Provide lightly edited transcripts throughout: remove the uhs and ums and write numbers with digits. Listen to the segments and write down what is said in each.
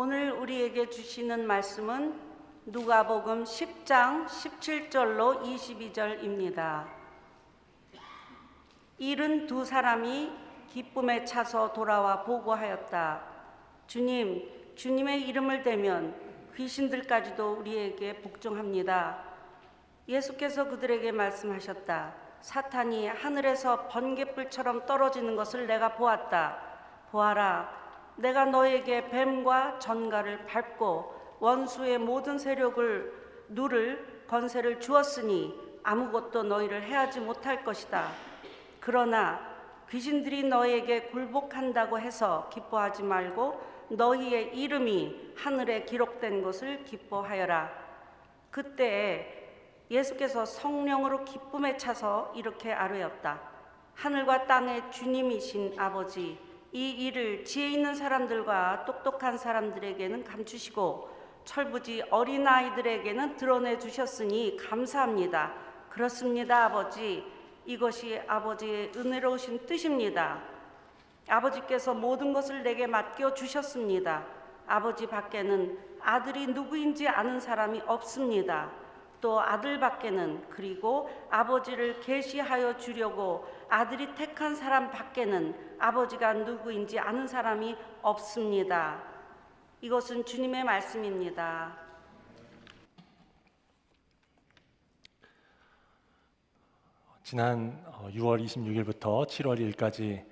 오늘 우리에게 주시는 말씀은 누가복음 10장 17절로 22절입니다. 72사람이 기쁨에 차서 돌아와 보고하였다. 주님, 주님의 이름을 대면 귀신들까지도 우리에게 복종합니다. 예수께서 그들에게 말씀하셨다. 사탄이 하늘에서 번갯불처럼 떨어지는 것을 내가 보았다. 보아라, 내가 너에게 뱀과 전갈을 밟고 원수의 모든 세력을 누를 권세를 주었으니 아무것도 너희를 해하지 못할 것이다. 그러나 귀신들이 너희에게 굴복한다고 해서 기뻐하지 말고 너희의 이름이 하늘에 기록된 것을 기뻐하여라. 그때에 예수께서 성령으로 기쁨에 차서 이렇게 아뢰었다. 하늘과 땅의 주님이신 아버지, 이 일을 지혜 있는 사람들과 똑똑한 사람들에게는 감추시고 철부지 어린아이들에게는 드러내 주셨으니 감사합니다. 그렇습니다, 아버지. 이것이 아버지의 은혜로우신 뜻입니다. 아버지께서 모든 것을 내게 맡겨 주셨습니다. 아버지 밖에는 아들이 누구인지 아는 사람이 없습니다. 또 아들 밖에는, 그리고 아버지를 계시하여 주려고 아들이 택한 사람 밖에는 아버지가 누구인지 아는 사람이 없습니다. 이것은 주님의 말씀입니다. 지난 6월 26일부터 7월 2일까지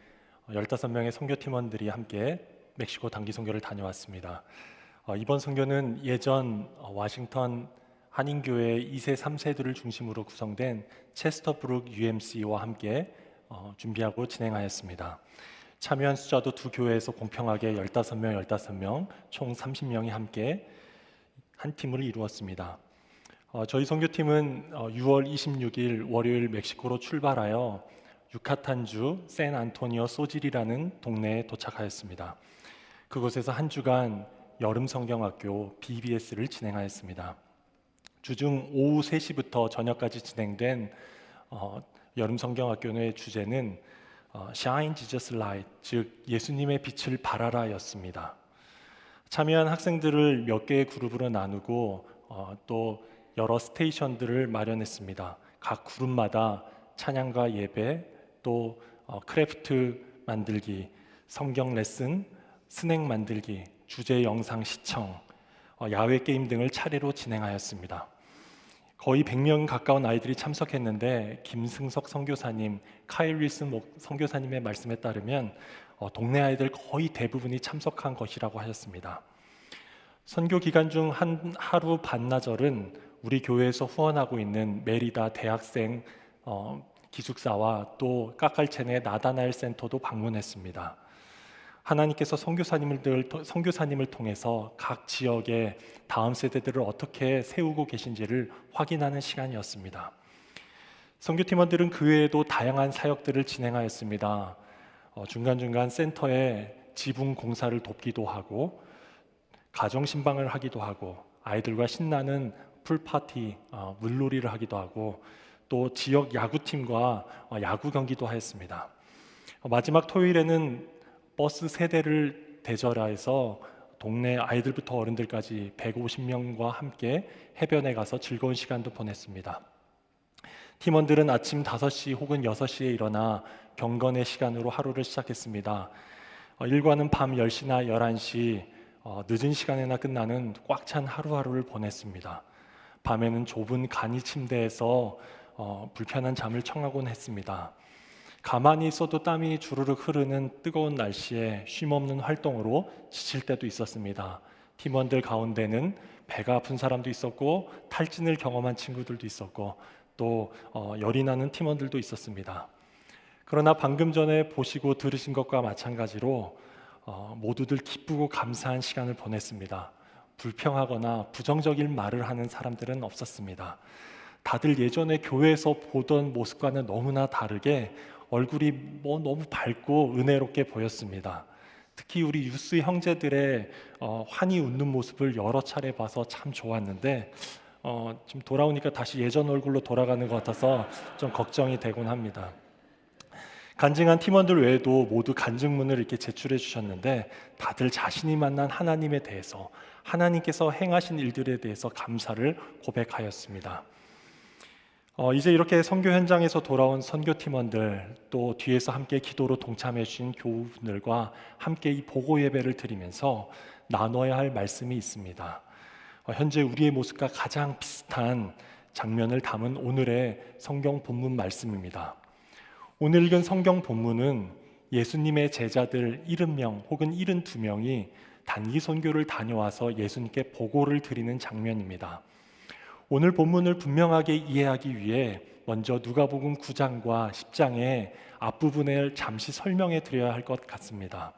15명의 선교팀원들이 함께 멕시코 단기 선교를 다녀왔습니다. 이번 선교는 예전 워싱턴 한인교회 2세, 3세들을 중심으로 구성된 체스터브룩 UMC와 함께 준비하고 진행하였습니다. 참여한 숫자도 두 교회에서 공평하게 15명, 총 30명이 함께 한 팀을 이루었습니다. 저희 선교팀은 6월 26일 월요일 멕시코로 출발하여 유카탄주 샌안토니오 소질이라는 동네에 도착하였습니다. 그곳에서 한 주간 여름 성경학교 BBS를 진행하였습니다. 주중 오후 3시부터 저녁까지 진행된 여름 성경학교의 주제는 Shine Jesus Light, 즉 예수님의 빛을 발하라 였습니다. 참여한 학생들을 몇 개의 그룹으로 나누고 또 여러 스테이션들을 마련했습니다. 각 그룹마다 찬양과 예배, 또 크래프트 만들기, 성경 레슨, 스낵 만들기, 주제 영상 시청, 야외 게임 등을 차례로 진행하였습니다. 거의 100명 가까운 아이들이 참석했는데 김승석 선교사님, 카일 윌슨 선교사님의 말씀에 따르면 동네 아이들 거의 대부분이 참석한 것이라고 하셨습니다. 선교 기간 중 하루 반나절은 우리 교회에서 후원하고 있는 메리다 대학생 기숙사와 또 까깔첸의 나다나엘 센터도 방문했습니다. 하나님께서 선교사님을 통해서 각 지역의 다음 세대들을 어떻게 세우고 계신지를 확인하는 시간이었습니다. 선교팀원들은 그 외에도 다양한 사역들을 진행하였습니다. 중간중간 센터에 지붕 공사를 돕기도 하고 가정신방을 하기도 하고 아이들과 신나는 풀파티, 물놀이를 하기도 하고 또 지역 야구팀과 야구 경기도 하였습니다. 마지막 토요일에는 버스 세대를 대절해서 동네 아이들부터 어른들까지 150명과 함께 해변에 가서 즐거운 시간도 보냈습니다. 팀원들은 아침 5시 혹은 6시에 일어나 경건의 시간으로 하루를 시작했습니다. 일과는 밤 10시나 11시 늦은 시간에나 끝나는 꽉 찬 하루하루를 보냈습니다. 밤에는 좁은 간이 침대에서 불편한 잠을 청하곤 했습니다. 가만히 있어도 땀이 주르륵 흐르는 뜨거운 날씨에 쉼없는 활동으로 지칠 때도 있었습니다. 팀원들 가운데는 배가 아픈 사람도 있었고 탈진을 경험한 친구들도 있었고 또 열이 나는 팀원들도 있었습니다. 그러나 방금 전에 보시고 들으신 것과 마찬가지로 모두들 기쁘고 감사한 시간을 보냈습니다. 불평하거나 부정적인 말을 하는 사람들은 없었습니다. 다들 예전에 교회에서 보던 모습과는 너무나 다르게 얼굴이 너무 밝고 은혜롭게 보였습니다. 특히 우리 유스 형제들의 환히 웃는 모습을 여러 차례 봐서 참 좋았는데 지금 돌아오니까 다시 예전 얼굴로 돌아가는 것 같아서 좀 걱정이 되곤 합니다. 간증한 팀원들 외에도 모두 간증문을 이렇게 제출해 주셨는데 다들 자신이 만난 하나님에 대해서, 하나님께서 행하신 일들에 대해서 감사를 고백하였습니다. 이제 이렇게 선교 현장에서 돌아온 선교팀원들, 또 뒤에서 함께 기도로 동참해 주신 교우분들과 함께 이 보고 예배를 드리면서 나눠야 할 말씀이 있습니다. 현재 우리의 모습과 가장 비슷한 장면을 담은 오늘의 성경 본문 말씀입니다. 오늘 읽은 성경 본문은 예수님의 제자들 70명 혹은 72명이 단기 선교를 다녀와서 예수님께 보고를 드리는 장면입니다. 오늘 본문을 분명하게 이해하기 위해 먼저 누가복음 9장과 10장의 앞부분을 잠시 설명해 드려야 할 것 같습니다.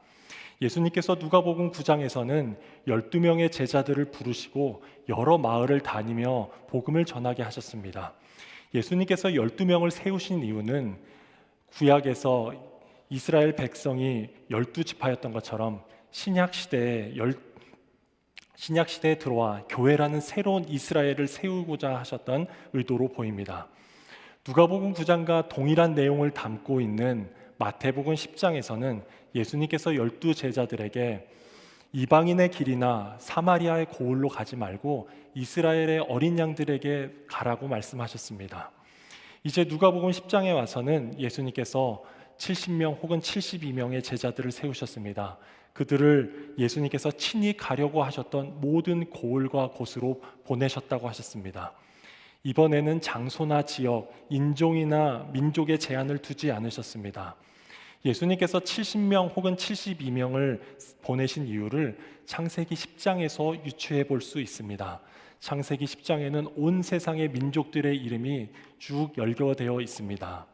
예수님께서 누가복음 9장에서는 12명의 제자들을 부르시고 여러 마을을 다니며 복음을 전하게 하셨습니다. 예수님께서 12명을 세우신 이유는 구약에서 이스라엘 백성이 12지파였던 것처럼 신약시대에 들어와 교회라는 새로운 이스라엘을 세우고자 하셨던 의도로 보입니다. 누가복음 9장과 동일한 내용을 담고 있는 마태복음 10장에서는 예수님께서 12제자들에게 이방인의 길이나 사마리아의 고을로 가지 말고 이스라엘의 어린 양들에게 가라고 말씀하셨습니다. 이제 누가복음 10장에 와서는 예수님께서 70명 혹은 72명의 제자들을 세우셨습니다. 그들을 예수님께서 친히 가려고 하셨던 모든 고을과 곳으로 보내셨다고 하셨습니다. 이번에는 장소나 지역, 인종이나 민족의 제한을 두지 않으셨습니다. 예수님께서 70명 혹은 72명을 보내신 이유를 창세기 10장에서 유추해 볼 수 있습니다. 창세기 10장에는 온 세상의 민족들의 이름이 쭉 열거되어 있습니다.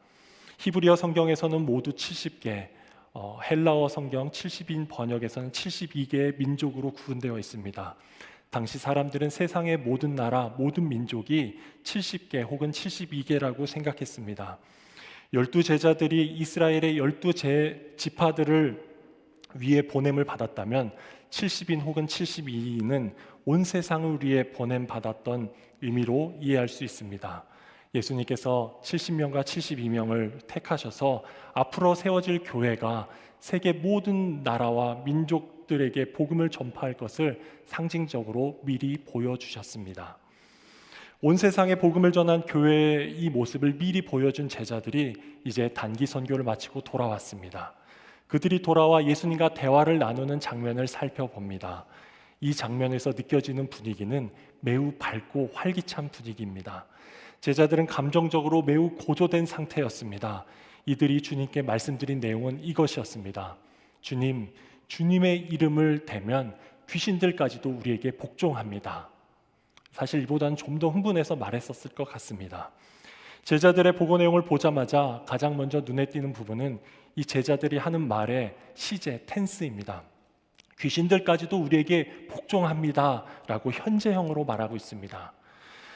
히브리어 성경에서는 모두 70개, 헬라어 성경 70인 번역에서는 72개의 민족으로 구분되어 있습니다. 당시 사람들은 세상의 모든 나라, 모든 민족이 70개 혹은 72개라고 생각했습니다. 12제자들이 이스라엘의 12지파들을 위해 보냄을 받았다면 70인 혹은 72인은 온 세상을 위해 보냄받았던 의미로 이해할 수 있습니다. 예수님께서 70명과 72명을 택하셔서 앞으로 세워질 교회가 세계 모든 나라와 민족들에게 복음을 전파할 것을 상징적으로 미리 보여주셨습니다. 온 세상에 복음을 전한 교회의 이 모습을 미리 보여준 제자들이 이제 단기 선교를 마치고 돌아왔습니다. 그들이 돌아와 예수님과 대화를 나누는 장면을 살펴봅니다. 이 장면에서 느껴지는 분위기는 매우 밝고 활기찬 분위기입니다. 제자들은 감정적으로 매우 고조된 상태였습니다. 이들이 주님께 말씀드린 내용은 이것이었습니다. 주님, 주님의 이름을 대면 귀신들까지도 우리에게 복종합니다. 사실 이보다는 좀 더 흥분해서 말했었을 것 같습니다. 제자들의 보고 내용을 보자마자 가장 먼저 눈에 띄는 부분은 이 제자들이 하는 말의 시제, 텐스입니다. 귀신들까지도 우리에게 복종합니다 라고 현재형으로 말하고 있습니다.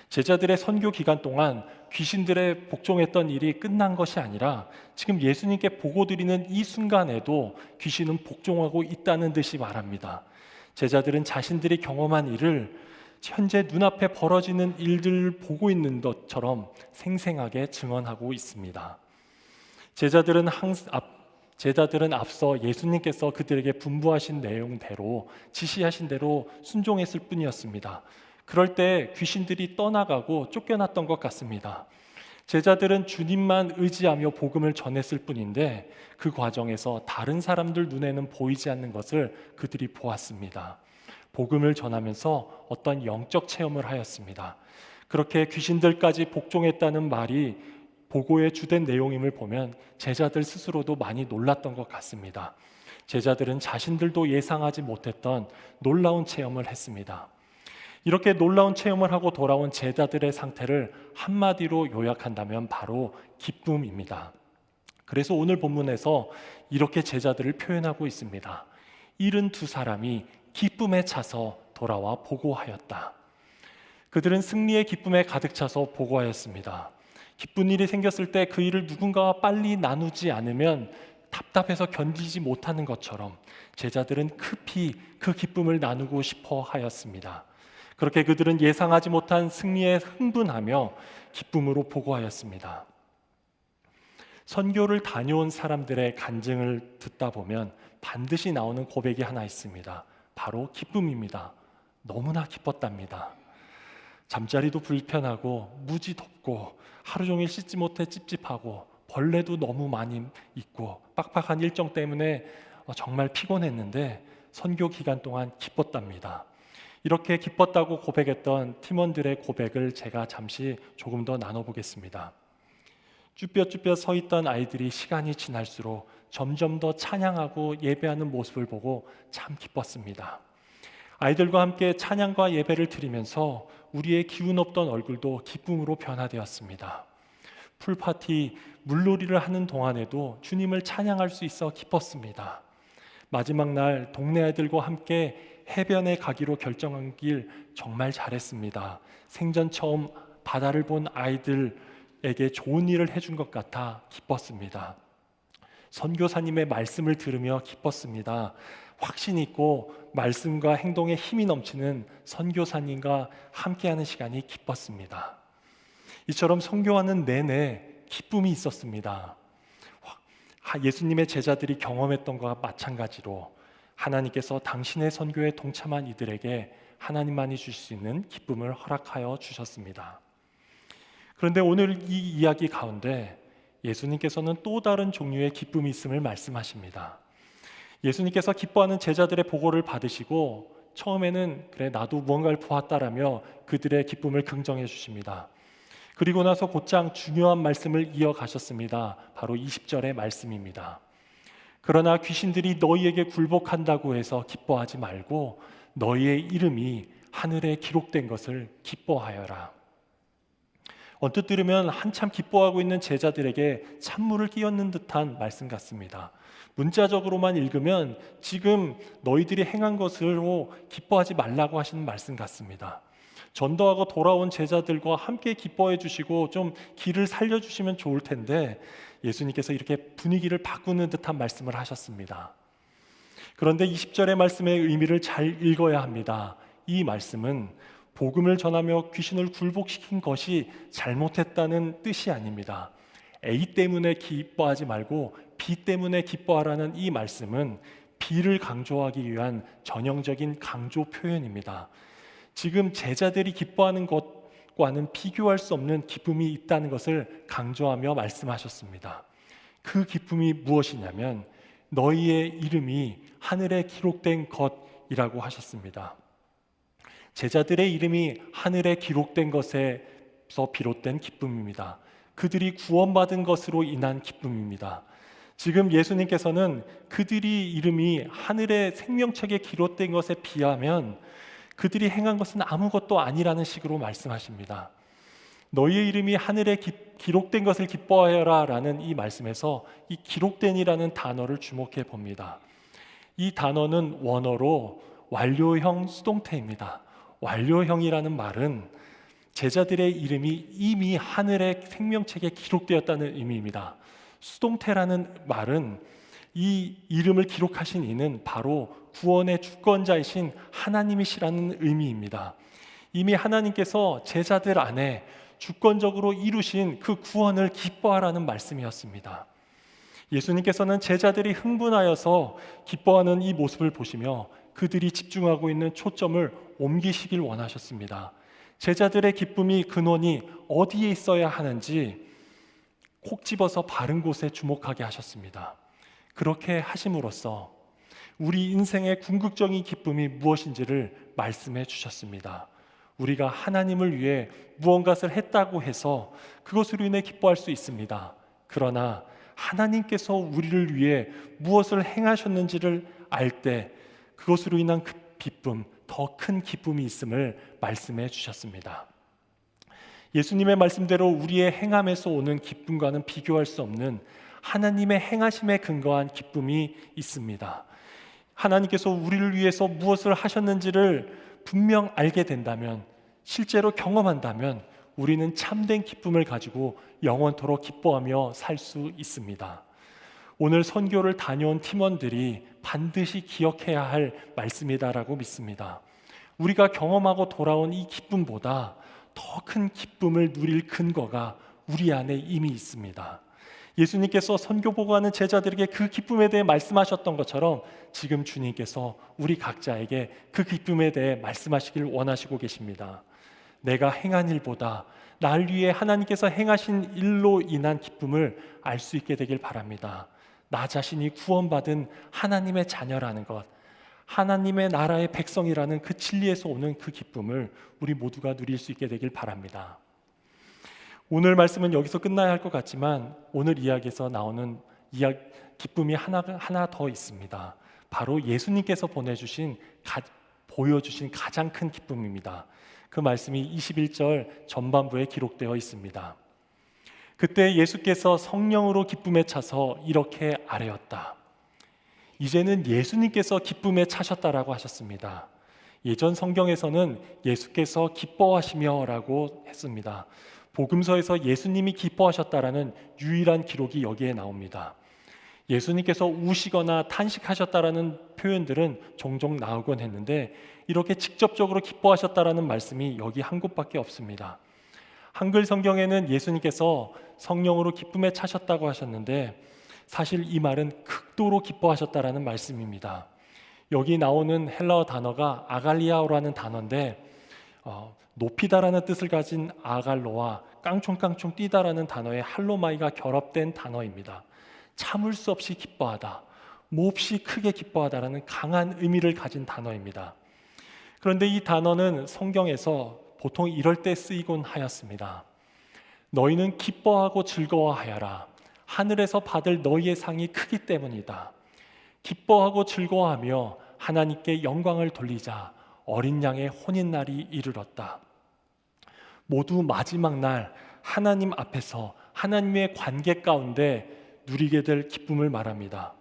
제자들의 선교 기간 동안 귀신들의 복종했던 일이 끝난 것이 아니라 지금 예수님께 보고드리는 이 순간에도 귀신은 복종하고 있다는 듯이 말합니다. 제자들은 자신들이 경험한 일을 현재 눈앞에 벌어지는 일들을 보고 있는 것처럼 생생하게 증언하고 있습니다. 제자들은 앞서 예수님께서 그들에게 분부하신 내용대로, 지시하신 대로 순종했을 뿐이었습니다. 그럴 때 귀신들이 떠나가고 쫓겨났던 것 같습니다. 제자들은 주님만 의지하며 복음을 전했을 뿐인데 그 과정에서 다른 사람들 눈에는 보이지 않는 것을 그들이 보았습니다. 복음을 전하면서 어떤 영적 체험을 하였습니다. 그렇게 귀신들까지 복종했다는 말이 보고의 주된 내용임을 보면 제자들 스스로도 많이 놀랐던 것 같습니다. 제자들은 자신들도 예상하지 못했던 놀라운 체험을 했습니다. 이렇게 놀라운 체험을 하고 돌아온 제자들의 상태를 한마디로 요약한다면 바로 기쁨입니다. 그래서 오늘 본문에서 이렇게 제자들을 표현하고 있습니다. 72사람이 기쁨에 차서 돌아와 보고하였다. 그들은 승리의 기쁨에 가득 차서 보고하였습니다. 기쁜 일이 생겼을 때 그 일을 누군가와 빨리 나누지 않으면 답답해서 견디지 못하는 것처럼 제자들은 급히 그 기쁨을 나누고 싶어 하였습니다. 그렇게 그들은 예상하지 못한 승리에 흥분하며 기쁨으로 보고하였습니다. 선교를 다녀온 사람들의 간증을 듣다 보면 반드시 나오는 고백이 하나 있습니다. 바로 기쁨입니다. 너무나 기뻤답니다. 잠자리도 불편하고 무지 덥고 하루 종일 씻지 못해 찝찝하고 벌레도 너무 많이 있고 빡빡한 일정 때문에 정말 피곤했는데 선교 기간 동안 기뻤답니다. 이렇게 기뻤다고 고백했던 팀원들의 고백을 제가 잠시 조금 더 나눠보겠습니다. 쭈뼛쭈뼛 서 있던 아이들이 시간이 지날수록 점점 더 찬양하고 예배하는 모습을 보고 참 기뻤습니다. 아이들과 함께 찬양과 예배를 드리면서 우리의 기운 없던 얼굴도 기쁨으로 변화되었습니다. 풀파티, 물놀이를 하는 동안에도 주님을 찬양할 수 있어 기뻤습니다. 마지막 날 동네 아이들과 함께 해변에 가기로 결정한 길 정말 잘했습니다. 생전 처음 바다를 본 아이들에게 좋은 일을 해준 것 같아 기뻤습니다. 선교사님의 말씀을 들으며 기뻤습니다. 확신 있고 말씀과 행동에 힘이 넘치는 선교사님과 함께하는 시간이 기뻤습니다. 이처럼 선교하는 내내 기쁨이 있었습니다. 예수님의 제자들이 경험했던 것과 마찬가지로 하나님께서 당신의 선교에 동참한 이들에게 하나님만이 주실 수 있는 기쁨을 허락하여 주셨습니다. 그런데 오늘 이 이야기 가운데 예수님께서는 또 다른 종류의 기쁨이 있음을 말씀하십니다. 예수님께서 기뻐하는 제자들의 보고를 받으시고 처음에는 그래 나도 무언가를 보았다라며 그들의 기쁨을 긍정해 주십니다. 그리고 나서 곧장 중요한 말씀을 이어가셨습니다. 바로 20절의 말씀입니다. 그러나 귀신들이 너희에게 굴복한다고 해서 기뻐하지 말고 너희의 이름이 하늘에 기록된 것을 기뻐하여라. 언뜻 들으면 한참 기뻐하고 있는 제자들에게 찬물을 끼얹는 듯한 말씀 같습니다. 문자적으로만 읽으면 지금 너희들이 행한 것으로 기뻐하지 말라고 하시는 말씀 같습니다. 전도하고 돌아온 제자들과 함께 기뻐해 주시고 좀 길을 살려주시면 좋을 텐데 예수님께서 이렇게 분위기를 바꾸는 듯한 말씀을 하셨습니다. 그런데 20절의 말씀의 의미를 잘 읽어야 합니다. 이 말씀은 복음을 전하며 귀신을 굴복시킨 것이 잘못했다는 뜻이 아닙니다. A 때문에 기뻐하지 말고 B 때문에 기뻐하라는 이 말씀은 B를 강조하기 위한 전형적인 강조 표현입니다. 지금 제자들이 기뻐하는 것과는 비교할 수 없는 기쁨이 있다는 것을 강조하며 말씀하셨습니다. 그 기쁨이 무엇이냐면 너희의 이름이 하늘에 기록된 것이라고 하셨습니다. 제자들의 이름이 하늘에 기록된 것에서 비롯된 기쁨입니다. 그들이 구원받은 것으로 인한 기쁨입니다. 지금 예수님께서는 그들이 이름이 하늘의 생명책에 기록된 것에 비하면 그들이 행한 것은 아무것도 아니라는 식으로 말씀하십니다. 너희의 이름이 하늘에 기록된 것을 기뻐하여라 라는 이 말씀에서 이 기록된이라는 단어를 주목해 봅니다. 이 단어는 원어로 완료형 수동태입니다. 완료형이라는 말은 제자들의 이름이 이미 하늘의 생명책에 기록되었다는 의미입니다. 수동태라는 말은 이 이름을 기록하신 이는 바로 구원의 주권자이신 하나님이시라는 의미입니다. 이미 하나님께서 제자들 안에 주권적으로 이루신 그 구원을 기뻐하라는 말씀이었습니다. 예수님께서는 제자들이 흥분하여서 기뻐하는 이 모습을 보시며 그들이 집중하고 있는 초점을 옮기시길 원하셨습니다. 제자들의 기쁨이 근원이 어디에 있어야 하는지 콕 집어서 바른 곳에 주목하게 하셨습니다. 그렇게 하심으로써 우리 인생의 궁극적인 기쁨이 무엇인지를 말씀해 주셨습니다. 우리가 하나님을 위해 무언가를 했다고 해서 그것으로 인해 기뻐할 수 있습니다. 그러나 하나님께서 우리를 위해 무엇을 행하셨는지를 알 때 그것으로 인한 그 기쁨, 더 큰 기쁨이 있음을 말씀해 주셨습니다. 예수님의 말씀대로 우리의 행함에서 오는 기쁨과는 비교할 수 없는 하나님의 행하심에 근거한 기쁨이 있습니다. 하나님께서 우리를 위해서 무엇을 하셨는지를 분명 알게 된다면, 실제로 경험한다면 우리는 참된 기쁨을 가지고 영원토록 기뻐하며 살 수 있습니다. 오늘 선교를 다녀온 팀원들이 반드시 기억해야 할 말씀이다라고 믿습니다. 우리가 경험하고 돌아온 이 기쁨보다 더 큰 기쁨을 누릴 근거가 우리 안에 이미 있습니다. 예수님께서 선교 보고하는 제자들에게 그 기쁨에 대해 말씀하셨던 것처럼 지금 주님께서 우리 각자에게 그 기쁨에 대해 말씀하시길 원하시고 계십니다. 내가 행한 일보다 날 위해 하나님께서 행하신 일로 인한 기쁨을 알 수 있게 되길 바랍니다. 나 자신이 구원받은 하나님의 자녀라는 것, 하나님의 나라의 백성이라는 그 진리에서 오는 그 기쁨을 우리 모두가 누릴 수 있게 되길 바랍니다. 오늘 말씀은 여기서 끝나야 할 것 같지만 오늘 이야기에서 나오는 기쁨이 하나 더 있습니다. 바로 예수님께서 보여주신 가장 큰 기쁨입니다. 그 말씀이 21절 전반부에 기록되어 있습니다. 그때 예수께서 성령으로 기쁨에 차서 이렇게 아뢰었다. 이제는 예수님께서 기쁨에 차셨다라고 하셨습니다. 예전 성경에서는 예수께서 기뻐하시며 라고 했습니다. 복음서에서 예수님이 기뻐하셨다라는 유일한 기록이 여기에 나옵니다. 예수님께서 우시거나 탄식하셨다라는 표현들은 종종 나오곤 했는데 이렇게 직접적으로 기뻐하셨다라는 말씀이 여기 한 곳밖에 없습니다. 한글 성경에는 예수님께서 성령으로 기쁨에 차셨다고 하셨는데 사실 이 말은 극도로 기뻐하셨다라는 말씀입니다. 여기 나오는 헬라어 단어가 아갈리아오라는 단어인데 높이다라는 뜻을 가진 아갈로와 깡총깡총 뛰다라는 단어의 할로마이가 결합된 단어입니다. 참을 수 없이 기뻐하다, 몹시 크게 기뻐하다라는 강한 의미를 가진 단어입니다. 그런데 이 단어는 성경에서 보통 이럴 때 쓰이곤 하였습니다. 너희는 기뻐하고 즐거워하여라. 하늘에서 받을 너희의 상이 크기 때문이다. 기뻐하고 즐거워하며 하나님께 영광을 돌리자. 어린 양의 혼인날이 이르렀다. 모두 마지막 날 하나님 앞에서 하나님의 관계 가운데 누리게 될 기쁨을 말합니다.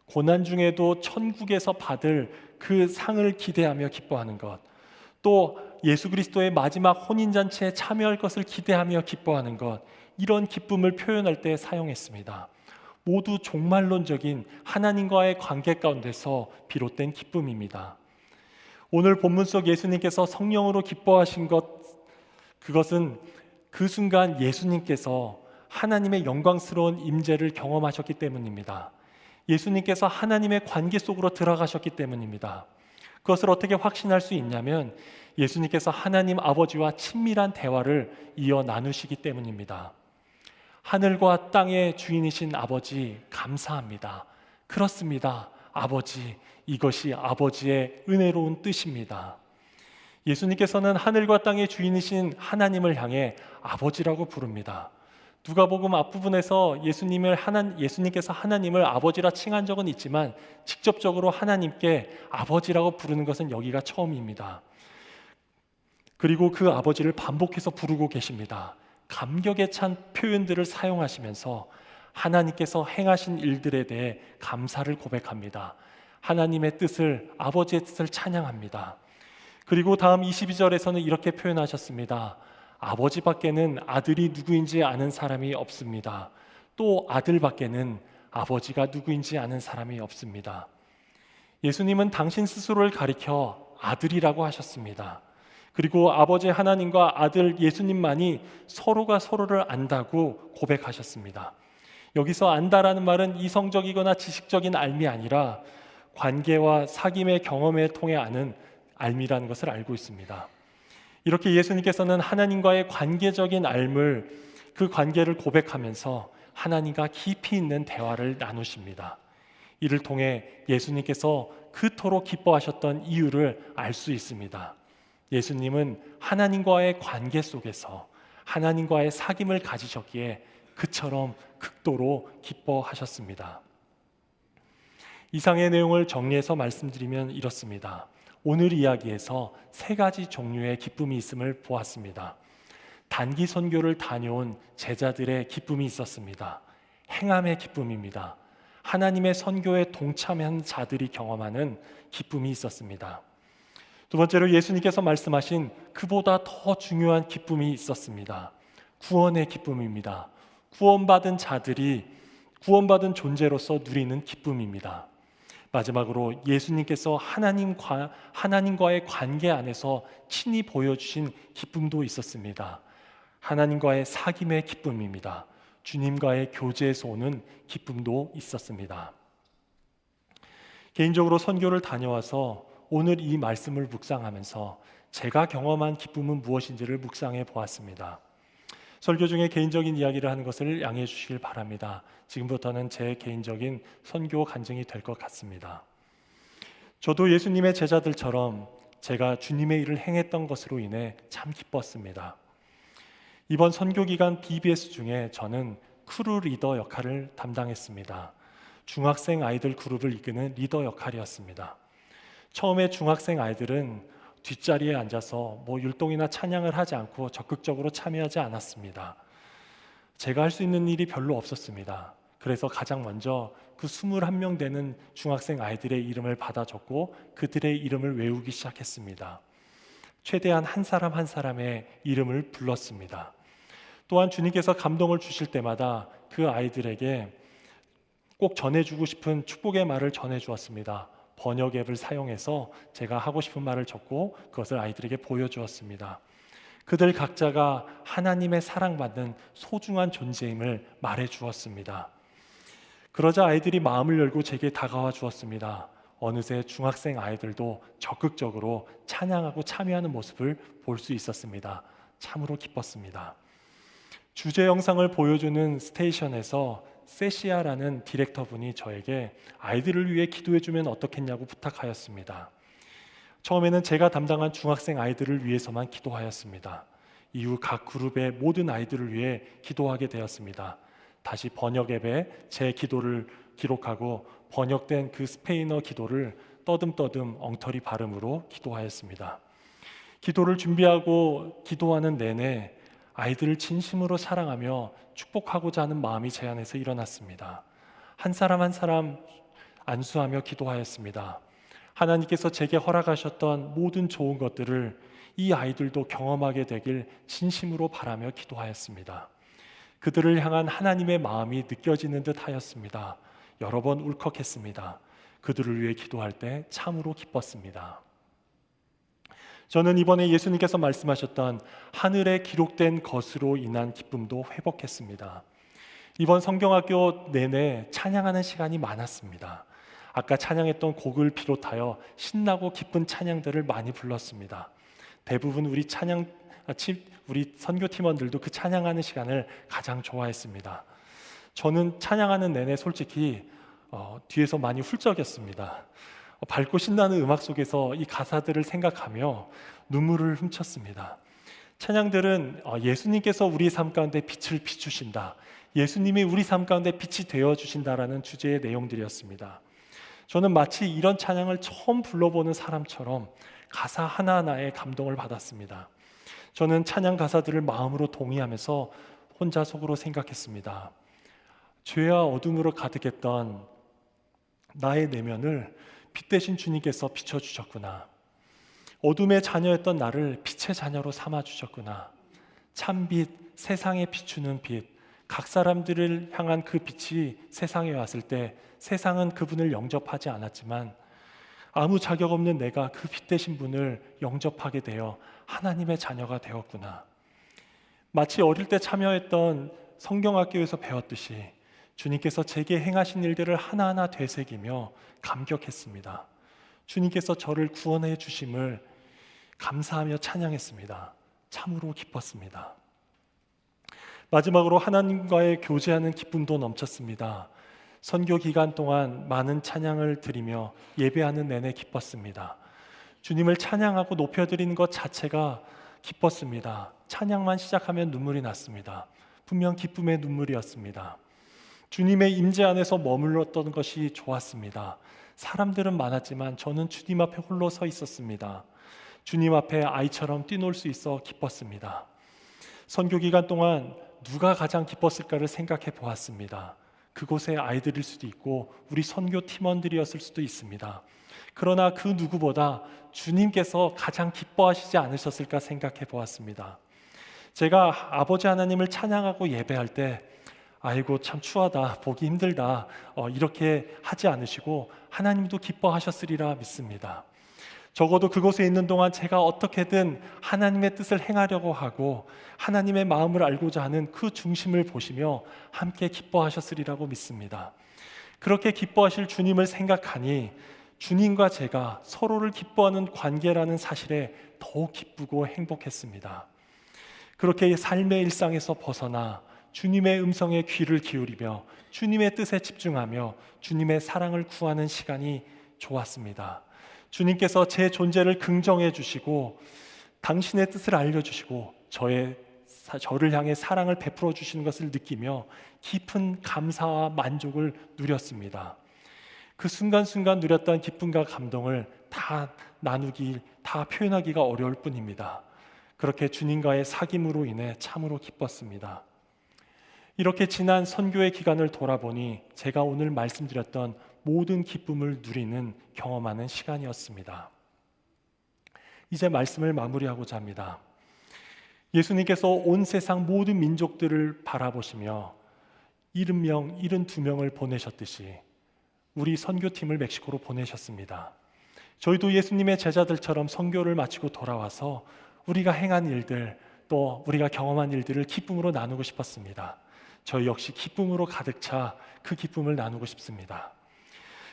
고난 중에도 천국에서 받을 그 상을 기대하며 기뻐하는 것, 또 예수 그리스도의 마지막 혼인잔치에 참여할 것을 기대하며 기뻐하는 것, 이런 기쁨을 표현할 때 사용했습니다. 모두 종말론적인 하나님과의 관계 가운데서 비롯된 기쁨입니다. 오늘 본문 속 예수님께서 성령으로 기뻐하신 것, 그것은 그 순간 예수님께서 하나님의 영광스러운 임재를 경험하셨기 때문입니다. 예수님께서 하나님의 관계 속으로 들어가셨기 때문입니다. 그것을 어떻게 확신할 수 있냐면 예수님께서 하나님 아버지와 친밀한 대화를 이어 나누시기 때문입니다. 하늘과 땅의 주인이신 아버지, 감사합니다. 그렇습니다. 아버지, 이것이 아버지의 은혜로운 뜻입니다. 예수님께서는 하늘과 땅의 주인이신 하나님을 향해 아버지라고 부릅니다. 누가복음 앞부분에서 예수님께서 하나님을 아버지라 칭한 적은 있지만 직접적으로 하나님께 아버지라고 부르는 것은 여기가 처음입니다. 그리고 그 아버지를 반복해서 부르고 계십니다. 감격에 찬 표현들을 사용하시면서 하나님께서 행하신 일들에 대해 감사를 고백합니다. 하나님의 뜻을, 아버지의 뜻을 찬양합니다. 그리고 다음 22절에서는 이렇게 표현하셨습니다. 아버지밖에는 아들이 누구인지 아는 사람이 없습니다. 또 아들밖에는 아버지가 누구인지 아는 사람이 없습니다. 예수님은 당신 스스로를 가리켜 아들이라고 하셨습니다. 그리고 아버지 하나님과 아들 예수님만이 서로가 서로를 안다고 고백하셨습니다. 여기서 안다라는 말은 이성적이거나 지식적인 알미 아니라 관계와 사귐의 경험에 통해 아는 알미라는 것을 알고 있습니다. 이렇게 예수님께서는 하나님과의 관계적인 알물, 그 관계를 고백하면서 하나님과 깊이 있는 대화를 나누십니다. 이를 통해 예수님께서 그토록 기뻐하셨던 이유를 알 수 있습니다. 예수님은 하나님과의 관계 속에서 하나님과의 사귐을 가지셨기에 그처럼 극도로 기뻐하셨습니다. 이상의 내용을 정리해서 말씀드리면 이렇습니다. 오늘 이야기에서 세 가지 종류의 기쁨이 있음을 보았습니다. 단기 선교를 다녀온 제자들의 기쁨이 있었습니다. 행함의 기쁨입니다. 하나님의 선교에 동참한 자들이 경험하는 기쁨이 있었습니다. 두 번째로 예수님께서 말씀하신 그보다 더 중요한 기쁨이 있었습니다. 구원의 기쁨입니다. 구원받은 자들이 구원받은 존재로서 누리는 기쁨입니다. 마지막으로 예수님께서 하나님과의 관계 안에서 친히 보여주신 기쁨도 있었습니다. 하나님과의 사귐의 기쁨입니다. 주님과의 교제에서 오는 기쁨도 있었습니다. 개인적으로 선교를 다녀와서 오늘 이 말씀을 묵상하면서 제가 경험한 기쁨은 무엇인지를 묵상해 보았습니다. 설교 중에 개인적인 이야기를 하는 것을 양해해 주시길 바랍니다. 지금부터는 제 개인적인 선교 간증이 될 것 같습니다. 저도 예수님의 제자들처럼 제가 주님의 일을 행했던 것으로 인해 참 기뻤습니다. 이번 선교 기간 BBS 중에 저는 크루 리더 역할을 담당했습니다. 중학생 아이들 그룹을 이끄는 리더 역할이었습니다. 처음에 중학생 아이들은 뒷자리에 앉아서 율동이나 찬양을 하지 않고 적극적으로 참여하지 않았습니다. 제가 할 수 있는 일이 별로 없었습니다. 그래서 가장 먼저 그 21명 되는 중학생 아이들의 이름을 받아 적고 그들의 이름을 외우기 시작했습니다. 최대한 한 사람 한 사람의 이름을 불렀습니다. 또한 주님께서 감동을 주실 때마다 그 아이들에게 꼭 전해주고 싶은 축복의 말을 전해주었습니다. 번역 앱을 사용해서 제가 하고 싶은 말을 적고 그것을 아이들에게 보여주었습니다. 그들 각자가 하나님의 사랑받는 소중한 존재임을 말해주었습니다. 그러자 아이들이 마음을 열고 제게 다가와 주었습니다. 어느새 중학생 아이들도 적극적으로 찬양하고 참여하는 모습을 볼 수 있었습니다. 참으로 기뻤습니다. 주제 영상을 보여주는 스테이션에서 세시아라는 디렉터분이 저에게 아이들을 위해 기도해주면 어떻겠냐고 부탁하였습니다. 처음에는 제가 담당한 중학생 아이들을 위해서만 기도하였습니다. 이후 각 그룹의 모든 아이들을 위해 기도하게 되었습니다. 다시 번역 앱에 제 기도를 기록하고 번역된 그 스페인어 기도를 떠듬떠듬 엉터리 발음으로 기도하였습니다. 기도를 준비하고 기도하는 내내 아이들을 진심으로 사랑하며 축복하고자 하는 마음이 제 안에서 일어났습니다. 한 사람 한 사람 안수하며 기도하였습니다. 하나님께서 제게 허락하셨던 모든 좋은 것들을 이 아이들도 경험하게 되길 진심으로 바라며 기도하였습니다. 그들을 향한 하나님의 마음이 느껴지는 듯 하였습니다. 여러 번 울컥했습니다. 그들을 위해 기도할 때 참으로 기뻤습니다. 저는 이번에 예수님께서 말씀하셨던 하늘에 기록된 것으로 인한 기쁨도 회복했습니다. 이번 성경학교 내내 찬양하는 시간이 많았습니다. 아까 찬양했던 곡을 비롯하여 신나고 기쁜 찬양들을 많이 불렀습니다. 대부분 우리 선교팀원들도 그 찬양하는 시간을 가장 좋아했습니다. 저는 찬양하는 내내 솔직히 뒤에서 많이 훌쩍였습니다. 밝고 신나는 음악 속에서 이 가사들을 생각하며 눈물을 훔쳤습니다. 찬양들은 예수님께서 우리 삶 가운데 빛을 비추신다, 예수님이 우리 삶 가운데 빛이 되어주신다라는 주제의 내용들이었습니다. 저는 마치 이런 찬양을 처음 불러보는 사람처럼 가사 하나하나에 감동을 받았습니다. 저는 찬양 가사들을 마음으로 동의하면서 혼자 속으로 생각했습니다. 죄와 어둠으로 가득했던 나의 내면을 빛 대신 주님께서 비춰주셨구나. 어둠의 자녀였던 나를 빛의 자녀로 삼아주셨구나. 참빛, 세상에 비추는 빛, 각 사람들을 향한 그 빛이 세상에 왔을 때 세상은 그분을 영접하지 않았지만 아무 자격 없는 내가 그 빛 대신 분을 영접하게 되어 하나님의 자녀가 되었구나. 마치 어릴 때 참여했던 성경학교에서 배웠듯이 주님께서 제게 행하신 일들을 하나하나 되새기며 감격했습니다. 주님께서 저를 구원해 주심을 감사하며 찬양했습니다. 참으로 기뻤습니다. 마지막으로 하나님과의 교제하는 기쁨도 넘쳤습니다. 선교 기간 동안 많은 찬양을 드리며 예배하는 내내 기뻤습니다. 주님을 찬양하고 높여드리는 것 자체가 기뻤습니다. 찬양만 시작하면 눈물이 났습니다. 분명 기쁨의 눈물이었습니다. 주님의 임재 안에서 머물렀던 것이 좋았습니다. 사람들은 많았지만 저는 주님 앞에 홀로 서 있었습니다. 주님 앞에 아이처럼 뛰놀 수 있어 기뻤습니다. 선교 기간 동안 누가 가장 기뻤을까를 생각해 보았습니다. 그곳의 아이들일 수도 있고 우리 선교 팀원들이었을 수도 있습니다. 그러나 그 누구보다 주님께서 가장 기뻐하시지 않으셨을까 생각해 보았습니다. 제가 아버지 하나님을 찬양하고 예배할 때 아이고 참 추하다, 보기 힘들다 이렇게 하지 않으시고 하나님도 기뻐하셨으리라 믿습니다. 적어도 그곳에 있는 동안 제가 어떻게든 하나님의 뜻을 행하려고 하고 하나님의 마음을 알고자 하는 그 중심을 보시며 함께 기뻐하셨으리라고 믿습니다. 그렇게 기뻐하실 주님을 생각하니 주님과 제가 서로를 기뻐하는 관계라는 사실에 더욱 기쁘고 행복했습니다. 그렇게 삶의 일상에서 벗어나 주님의 음성에 귀를 기울이며 주님의 뜻에 집중하며 주님의 사랑을 구하는 시간이 좋았습니다. 주님께서 제 존재를 긍정해 주시고 당신의 뜻을 알려주시고 저를 향해 사랑을 베풀어 주시는 것을 느끼며 깊은 감사와 만족을 누렸습니다. 그 순간순간 누렸던 기쁨과 감동을 다 표현하기가 어려울 뿐입니다. 그렇게 주님과의 사귐으로 인해 참으로 기뻤습니다. 이렇게 지난 선교의 기간을 돌아보니 제가 오늘 말씀드렸던 모든 기쁨을 누리는 경험하는 시간이었습니다. 이제 말씀을 마무리하고자 합니다. 예수님께서 온 세상 모든 민족들을 바라보시며 70명, 72명을 보내셨듯이 우리 선교팀을 멕시코로 보내셨습니다. 저희도 예수님의 제자들처럼 선교를 마치고 돌아와서 우리가 행한 일들, 또 우리가 경험한 일들을 기쁨으로 나누고 싶었습니다. 저희 역시 기쁨으로 가득 차 그 기쁨을 나누고 싶습니다.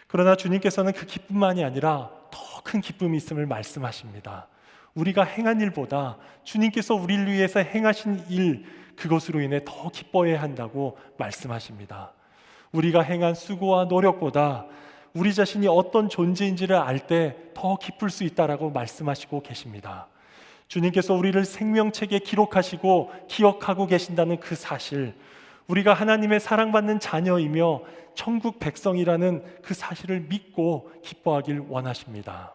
그러나 주님께서는 그 기쁨만이 아니라 더 큰 기쁨이 있음을 말씀하십니다. 우리가 행한 일보다 주님께서 우리를 위해서 행하신 일, 그것으로 인해 더 기뻐해야 한다고 말씀하십니다. 우리가 행한 수고와 노력보다 우리 자신이 어떤 존재인지를 알 때 더 기쁠 수 있다라고 말씀하시고 계십니다. 주님께서 우리를 생명책에 기록하시고 기억하고 계신다는 그 사실, 우리가 하나님의 사랑받는 자녀이며 천국 백성이라는 그 사실을 믿고 기뻐하길 원하십니다.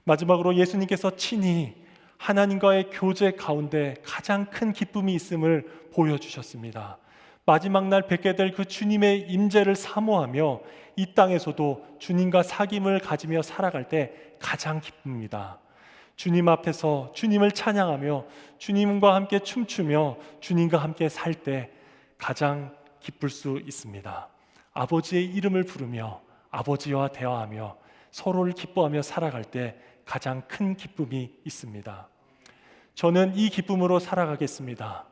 마지막으로 예수님께서 친히 하나님과의 교제 가운데 가장 큰 기쁨이 있음을 보여주셨습니다. 마지막 날 뵙게 될 그 주님의 임재를 사모하며 이 땅에서도 주님과 사귐을 가지며 살아갈 때 가장 기쁩니다. 주님 앞에서 주님을 찬양하며 주님과 함께 춤추며 주님과 함께 살 때 가장 기쁠 수 있습니다. 아버지의 이름을 부르며 아버지와 대화하며 서로를 기뻐하며 살아갈 때 가장 큰 기쁨이 있습니다. 저는 이 기쁨으로 살아가겠습니다.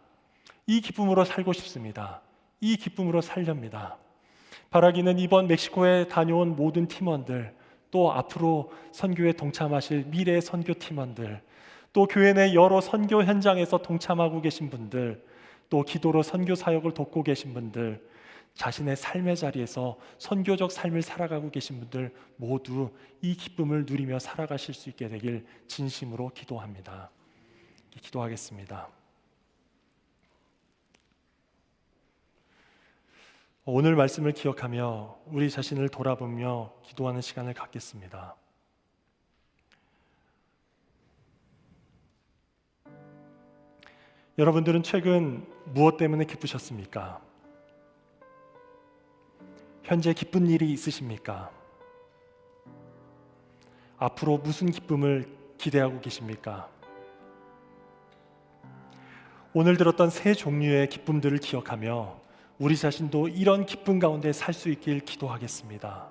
이 기쁨으로 살고 싶습니다. 이 기쁨으로 살렵니다. 바라기는 이번 멕시코에 다녀온 모든 팀원들, 또 앞으로 선교에 동참하실 미래 선교 팀원들, 또 교회 내 여러 선교 현장에서 동참하고 계신 분들, 또 기도로 선교 사역을 돕고 계신 분들, 자신의 삶의 자리에서 선교적 삶을 살아가고 계신 분들 모두 이 기쁨을 누리며 살아가실 수 있게 되길 진심으로 기도합니다. 기도하겠습니다. 오늘 말씀을 기억하며 우리 자신을 돌아보며 기도하는 시간을 갖겠습니다. 여러분들은 최근 무엇 때문에 기쁘셨습니까? 현재 기쁜 일이 있으십니까? 앞으로 무슨 기쁨을 기대하고 계십니까? 오늘 들었던 세 종류의 기쁨들을 기억하며 우리 자신도 이런 기쁨 가운데 살 수 있길 기도하겠습니다.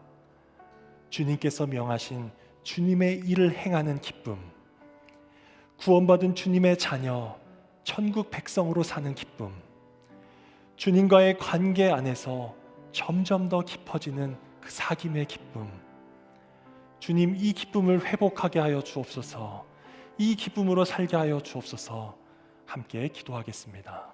주님께서 명하신 주님의 일을 행하는 기쁨, 구원받은 주님의 자녀, 천국 백성으로 사는 기쁨, 주님과의 관계 안에서 점점 더 깊어지는 그 사귐의 기쁨, 주님 이 기쁨을 회복하게 하여 주옵소서, 이 기쁨으로 살게 하여 주옵소서. 함께 기도하겠습니다.